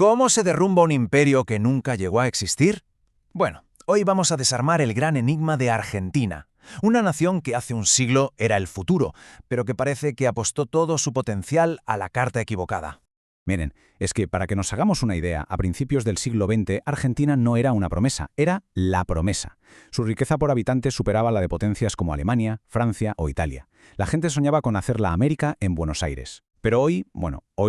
¿Cómo se derrumba un imperio que nunca llegó a existir? Bueno, hoy vamos a desarmar el gran enigma de Argentina, una nación que hace un siglo era el futuro, pero que parece que apostó todo su potencial a la carta equivocada. Miren, es que para que nos hagamos una idea, a principios del siglo XX, Argentina no era una promesa, era la promesa. Su riqueza por habitante superaba la de potencias como Alemania, Francia o Italia. La gente soñaba con hacer la América en Buenos Aires. Pero hoy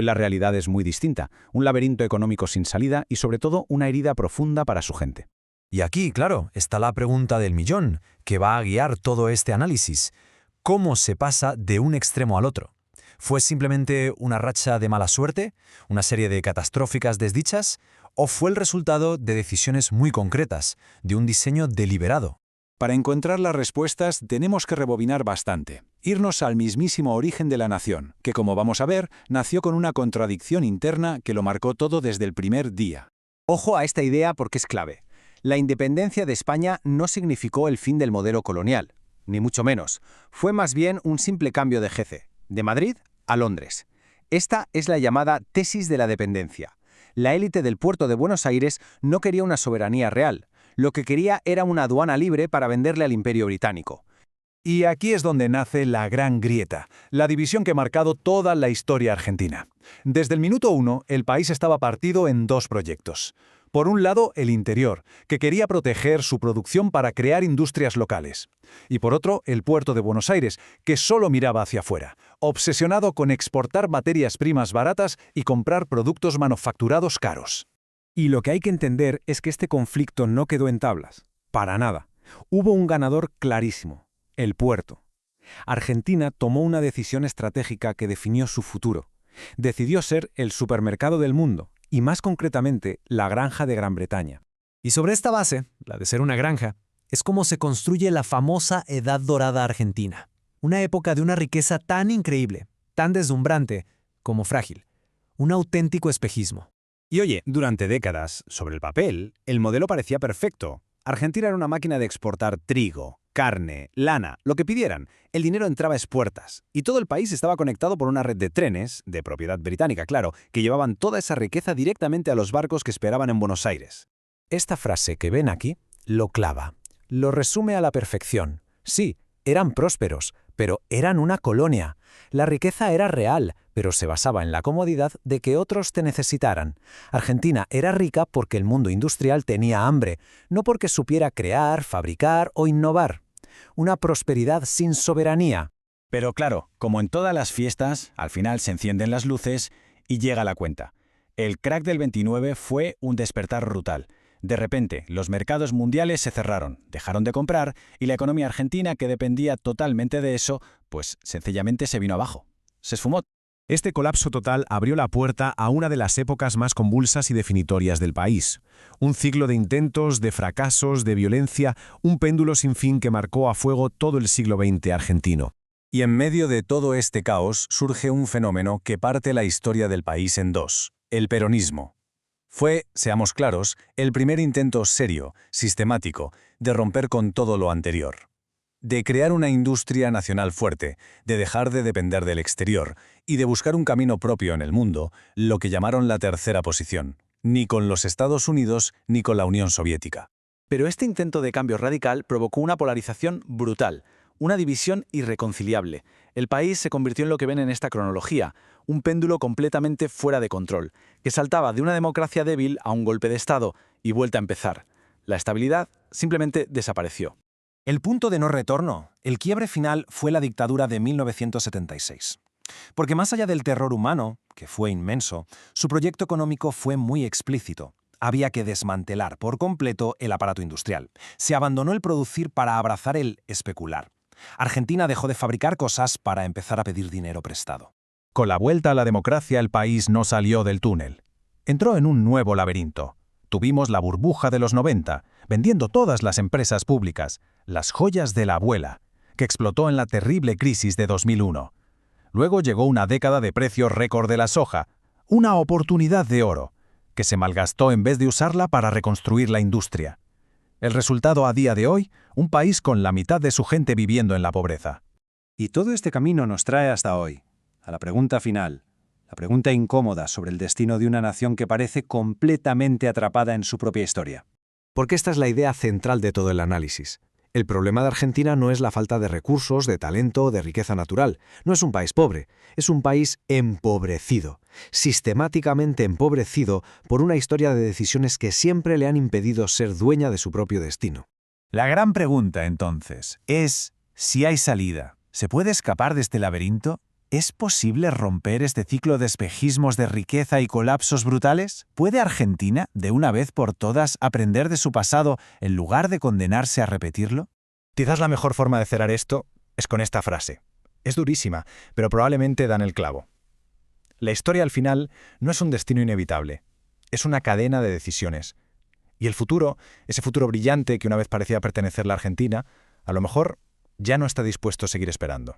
la realidad es muy distinta, un laberinto económico sin salida y sobre todo una herida profunda para su gente. Y aquí, claro, está la pregunta del millón, que va a guiar todo este análisis. ¿Cómo se pasa de un extremo al otro? ¿Fue simplemente una racha de mala suerte, una serie de catastróficas desdichas, o fue el resultado de decisiones muy concretas, de un diseño deliberado? Para encontrar las respuestas tenemos que rebobinar bastante, irnos al mismísimo origen de la nación, que como vamos a ver, nació con una contradicción interna que lo marcó todo desde el primer día. Ojo a esta idea porque es clave. La independencia de España no significó el fin del modelo colonial, ni mucho menos. Fue más bien un simple cambio de jefe, de Madrid a Londres. Esta es la llamada tesis de la dependencia. La élite del puerto de Buenos Aires no quería una soberanía real. Lo que quería era una aduana libre para venderle al Imperio Británico. Y aquí es donde nace la gran grieta, la división que ha marcado toda la historia argentina. Desde el minuto 1, el país estaba partido en dos proyectos. Por un lado, el interior, que quería proteger su producción para crear industrias locales. Y por otro, el puerto de Buenos Aires, que solo miraba hacia afuera, obsesionado con exportar materias primas baratas y comprar productos manufacturados caros. Y lo que hay que entender es que este conflicto no quedó en tablas, para nada. Hubo un ganador clarísimo, el puerto. Argentina tomó una decisión estratégica que definió su futuro. Decidió ser el supermercado del mundo, y más concretamente, la granja de Gran Bretaña. Y sobre esta base, la de ser una granja, es como se construye la famosa Edad Dorada Argentina. Una época de una riqueza tan increíble, tan deslumbrante, como frágil. Un auténtico espejismo. Y oye, durante décadas, sobre el papel, el modelo parecía perfecto. Argentina era una máquina de exportar trigo, carne, lana, lo que pidieran. El dinero entraba a espuertas. Y todo el país estaba conectado por una red de trenes, de propiedad británica, claro, que llevaban toda esa riqueza directamente a los barcos que esperaban en Buenos Aires. Esta frase que ven aquí lo clava, lo resume a la perfección. Sí, eran prósperos, pero eran una colonia. La riqueza era real, pero se basaba en la comodidad de que otros te necesitaran. Argentina era rica porque el mundo industrial tenía hambre, no porque supiera crear, fabricar o innovar. Una prosperidad sin soberanía. Pero claro, como en todas las fiestas, al final se encienden las luces y llega la cuenta. El crack del 29 fue un despertar brutal. De repente, los mercados mundiales se cerraron, dejaron de comprar y la economía argentina, que dependía totalmente de eso, pues sencillamente se vino abajo. Se esfumó. Este colapso total abrió la puerta a una de las épocas más convulsas y definitorias del país. Un ciclo de intentos, de fracasos, de violencia, un péndulo sin fin que marcó a fuego todo el siglo XX argentino. Y en medio de todo este caos surge un fenómeno que parte la historia del país en dos: el peronismo. Fue, seamos claros, el primer intento serio, sistemático, de romper con todo lo anterior. De crear una industria nacional fuerte, de dejar de depender del exterior y de buscar un camino propio en el mundo, lo que llamaron la tercera posición, ni con los Estados Unidos ni con la Unión Soviética. Pero este intento de cambio radical provocó una polarización brutal, una división irreconciliable. El país se convirtió en lo que ven en esta cronología, un péndulo completamente fuera de control, que saltaba de una democracia débil a un golpe de Estado y vuelta a empezar. La estabilidad simplemente desapareció. El punto de no retorno, el quiebre final, fue la dictadura de 1976. Porque más allá del terror humano, que fue inmenso, su proyecto económico fue muy explícito. Había que desmantelar por completo el aparato industrial. Se abandonó el producir para abrazar el especular. Argentina dejó de fabricar cosas para empezar a pedir dinero prestado. Con la vuelta a la democracia, el país no salió del túnel. Entró en un nuevo laberinto. Tuvimos la burbuja de los 90, vendiendo todas las empresas públicas, las joyas de la abuela, que explotó en la terrible crisis de 2001. Luego llegó una década de precios récord de la soja, una oportunidad de oro, que se malgastó en vez de usarla para reconstruir la industria. El resultado a día de hoy, un país con la mitad de su gente viviendo en la pobreza. Y todo este camino nos trae hasta hoy, a la pregunta final. La pregunta incómoda sobre el destino de una nación que parece completamente atrapada en su propia historia. Porque esta es la idea central de todo el análisis. El problema de Argentina no es la falta de recursos, de talento o de riqueza natural. No es un país pobre, es un país empobrecido, sistemáticamente empobrecido por una historia de decisiones que siempre le han impedido ser dueña de su propio destino. La gran pregunta, entonces, es si hay salida. ¿Se puede escapar de este laberinto? ¿Es posible romper este ciclo de espejismos de riqueza y colapsos brutales? ¿Puede Argentina, de una vez por todas, aprender de su pasado en lugar de condenarse a repetirlo? Quizás la mejor forma de cerrar esto es con esta frase. Es durísima, pero probablemente dan el clavo. La historia al final no es un destino inevitable, es una cadena de decisiones. Y el futuro, ese futuro brillante que una vez parecía pertenecerle a Argentina, a lo mejor ya no está dispuesto a seguir esperando.